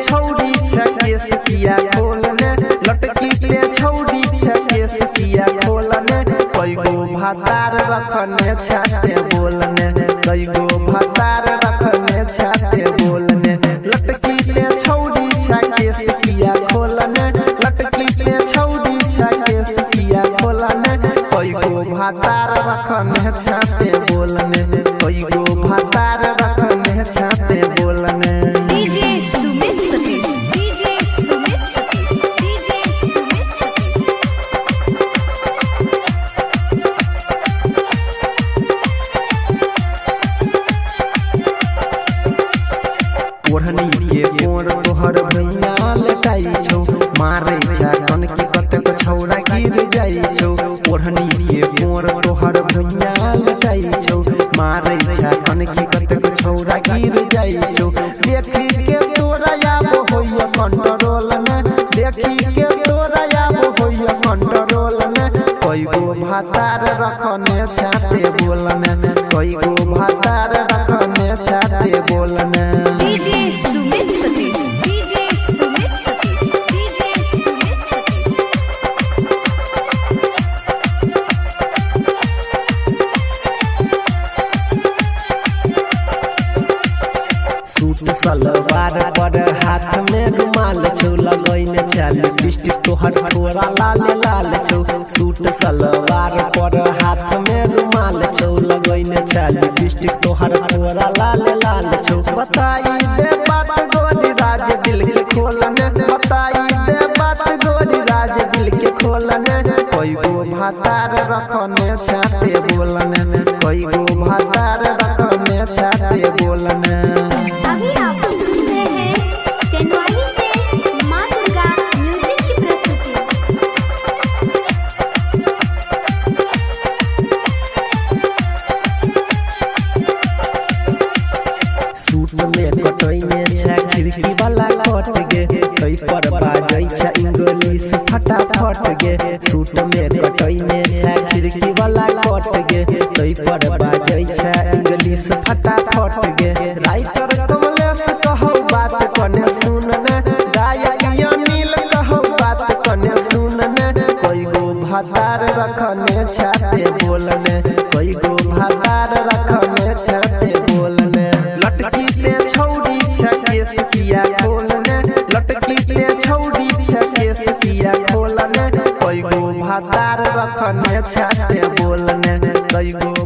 छौड़ी छके सिया खोलने लटकी ते छौड़ी छके सिया खोलने कई गो भातार रखने छाते बोलने कई गो भातार रखने छाते बोलने लटकी ते छौड़ी छके सिया खोलने लटकी ते छौड़ी छके सिया खोलने कई गो भातार रखने छाते बोलने कई गो भातार रखने छाते बोलने। DJ Sumit Satish DJ Sumit Satish DJ Sumit Satish ओढ़नी के कोर तोहर भैया लटाई छौ मारै छा कन के कतक छौरा गिर जाई छौ ओढ़नी के कोर तोहर भैया लटाई छौ मारै छा कन के कतक छौरा गिर जाई छौ देखी के तोरा आब होइया कंट्रोल में देखी के तोरा आब होइया कंट्रोल में कई गो भातार रखने छाते बोलने कई गो भातार रखने छाते बोलने। DJ Sumit Satish DJ Sumit Satish DJ Sumit Satish suit salwar पर हाथ में रुमाल छौ लगैने चाल लिपस्टिक तोहर थोड़ा लाल लाल छौ सूट सलवार पर हाथ में रुमाल छौ लगैने चाल लिपस्टिक तोहर थोड़ा लाल लाल छौ बताई दे बात गोरी राज दिल के खोलने बताई दे बात गोरी राज दिल के खोलने कई गो भातार रखने छाते बोलने कई गो भातार रखने छाते बोलने। अभी आप सुन रहे हैं तेनवाली से मां दुर्गा म्यूजिक की प्रस्तुति। सूट में कटैने छा खिड़की वाला कट गे कई पर बाजै छा इंग्लिश फटाफट गे सूट में कटैने छा खिड़की वाला कट गे कई पर बाजै छा इंग्लिश फटाफट गे राइटर कमलेश कहो बात कने सुनने गायक अनिल कहो बात कने सुनने कई गो भातार रखने छाते बोलने कई गो भातार रखने छाते बोलने लटकी ते छौड़ी छके सिया खोलने लटकी ते छौड़ी छके सिया खोलने कई गो भातार रखने छाते बोलने कई गो